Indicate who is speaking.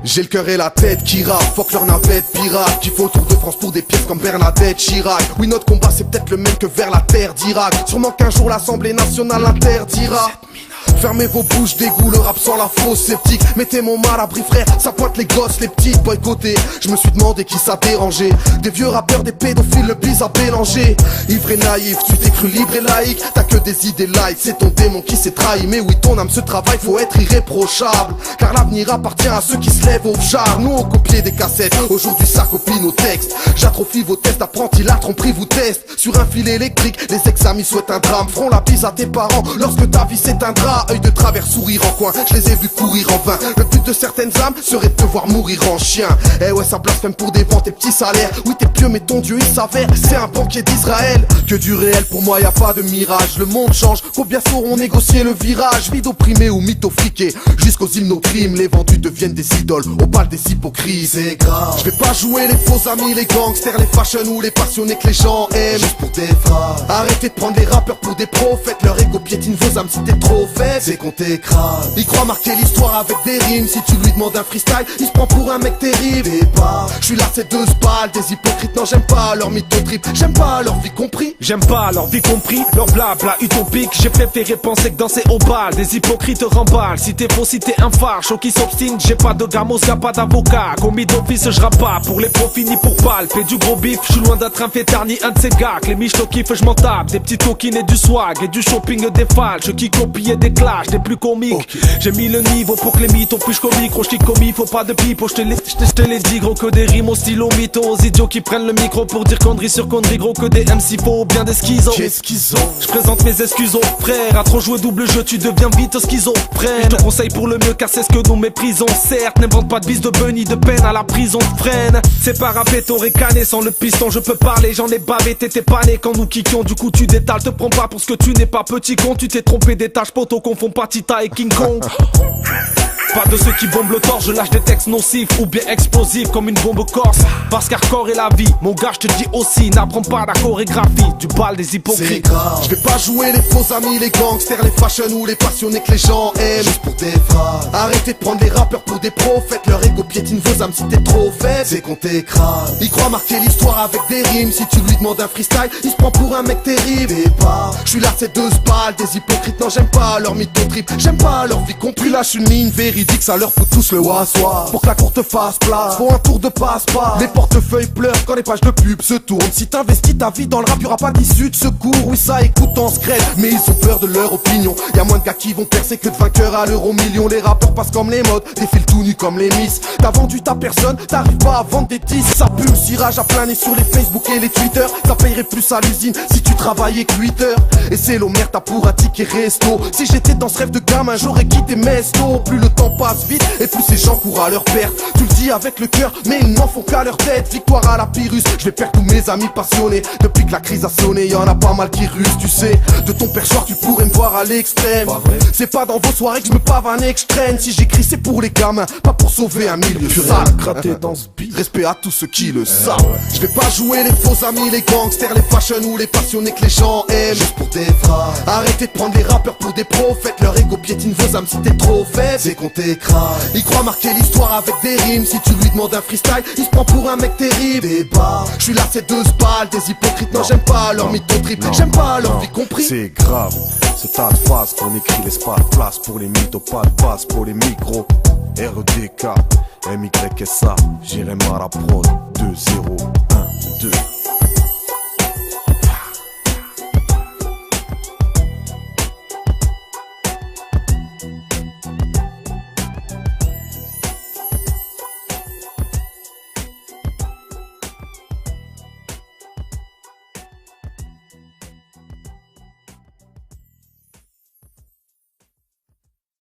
Speaker 1: J'ai le cœur et la tête qui rap, fuck leur navette pirate qui font le tour de France pour des pièces comme Bernadette Chirac. Oui, notre combat c'est peut-être le même que vers la terre d'Irak. Sûrement qu'un jour l'Assemblée nationale interdira. Fermez vos bouches d'égout, le rap sans la fausse sceptique. Mettez mon mal à abri frère, ça pointe les gosses, les petites boycottées. Je me suis demandé qui ça dérangeait. Des vieux rappeurs, des pédophiles, le bis à Bélanger. Ivre et naïf, tu t'es cru libre et laïque. T'as que des idées light, c'est ton démon qui s'est trahi. Mais oui, ton âme se travaille, faut être irréprochable. Car l'avenir appartient à ceux qui se lèvent au char. Nous on copiait des cassettes, aujourd'hui ça copie nos textes. J'atrophie vos tests, apprenti, la tromperie vous teste. Sur un fil électrique, les ex-amis souhaitent un drame. Feront la bise à tes parents lorsque ta vie s'éteindra. Œil de travers, sourire en coin, je les ai vus courir en vain. Le but de certaines âmes serait de te voir mourir en chien. Eh ouais, ça blasphème pour des ventes et petits salaires. Oui, t'es pieux mais ton Dieu il s'avère, c'est un banquier d'Israël. Que du réel, pour moi y a pas de mirage. Le monde change, combien sauront négocier le virage. Vide opprimé ou mythofriqué, jusqu'aux hymnes crimes. Les vendus deviennent des idoles, au bal des hypocrites. C'est grave, je vais pas jouer les faux amis, les gangsters, les fashion ou les passionnés que les gens aiment. Juste pour des phrases, arrêtez de prendre les rappeurs pour des prophètes. Leur ego piétine vos âmes si t'es trop faible. C'est qu'on t'écrase, il croit marquer l'histoire avec des rimes. Si tu lui demandes un freestyle, il se prend pour un mec terrible. Et pas, je suis là c'est deux balles, des hypocrites. Non j'aime pas leur mytho trip, j'aime pas leur vie compris.
Speaker 2: J'aime pas leur vie compris, leur blabla utopique. J'ai préféré penser que danser au bal, des hypocrites remballent. Si t'es faux, si t'es un phare, chaud qui s'obstine. J'ai pas de gamos, y'a pas d'avocat. Commis d'office, je rappe pas pour les profits ni pour balle. Fais du gros bif, je suis loin d'être un fêtard ni un de ces gars. Que les michto kiffent, je m'en tape. Des petits coquines et du swag et du shopping des falches qui copiaient des clashs, des plus comiques. Okay. J'ai mis le niveau pour que les mythos puissent comiques. Gros j't'ai commis, faut pas de pipo, je te les dis gros, que des rimes au stylo mythos. Aux idiots qui prennent le micro pour dire conneries sur conneries. Gros que des MC faux, bien des schizos.
Speaker 1: Qu'est-ce qu'ils ont?
Speaker 2: Je présente mes excuses aux frères. À trop jouer double jeu, tu deviens vite schizophrène. Je te conseille pour le mieux car c'est ce que nous méprisons. Certes, n'invente pas de bis de bunny, de peine à la prison freine. C'est pas rappé, t'aurais cané sans le piston. Je peux parler, j'en ai bavé, t'étais pas né quand nous kickions. Du coup tu détales, te prends pas pour ce que tu n'es pas, petit con. Tu t'es trompé d'étage, poto, confond pas Tita et King Kong. Pas de ceux qui bombent le torse, je lâche des textes nocifs ou bien explosifs comme une bombe corse. Parce qu'hardcore est la vie, mon gars je te dis aussi, n'apprends pas la chorégraphie du bal des hypocrites.
Speaker 1: Je vais pas jouer les faux amis, les gangsters, les fashion ou les passionnés que les gens aiment. Juste pour des phrases, arrêtez de prendre les rappeurs pour des prophètes. Leur ego piétine vos âmes si t'es trop faible. C'est qu'on t'écrase, il croit marquer l'histoire avec des rimes. Si tu lui demandes un freestyle, il se prend pour un mec terrible. Et pas, je suis là c'est deux balles, des hypocrites. Non j'aime pas leur mytho trip, j'aime pas leur vie compris. Lâche une ligne véridique, ça leur fout tous le wassoir. Pour que la cour te fasse place, faut un tour de passe-pas. Les portefeuilles pleurent quand les pages de pub se tournent. Si t'investis ta vie dans le rap, y'aura pas d'issue de secours. Oui ça écoute en secret, mais ils ont peur de leur opinion. Y'a moins de gars qui vont percer que de vainqueurs à l'euro million. Les rappeurs passent comme les modes, défilent tout nus comme les miss. T'as vendu ta personne, t'arrives pas à vendre des tisses. Ça pue le cirage à planer sur les Facebook et les Twitter. Ça payerait plus à l'usine si tu travaillais que 8 heures. Et c'est l'Omer, t'as pour un ticket resto. Si j'étais dans ce rêve de gamin, j'aurais quitté Mesto. Plus le temps passe vite et plus ces gens courent à leur perte. Tu le dis avec le cœur, mais ils n'en font qu'à leur tête. Victoire à la Pyrrhus, je vais perdre tous mes amis passionnés. Depuis que la crise a sonné, y'en a pas mal qui rusent, tu sais. De ton perchoir, tu pourrais me voir à l'extrême. C'est pas dans vos soirées que je me pavane et que je traîne. Si j'écris, c'est pour les gamins, pas pour sauver un milieu sale.
Speaker 2: Gratté dans ce beat.
Speaker 1: Respect à tous ceux qui le savent. Je vais pas jouer les faux amis, les gangsters, les fashion ou les passionnés que les gens aiment. Juste pour des phrases, arrêtez de prendre les rappeurs pour des prophètes. Leur ego piétine vos âmes si t'es trop faible. C'est qu'on t'écrase, il croit marquer l'histoire avec des rimes. Si tu lui demandes un freestyle, il se prend pour un mec terrible. Et bah, je suis là c'est deux balles, des hypocrites. Non j'aime pas leur mytho trip, j'aime pas leur vie compris.
Speaker 3: C'est grave, c'est tas de phrases qu'on écrit, laisse pas de place pour les mythos, pas de base pour les micros. RDK, MYSA, j'irai à la prod 2-0.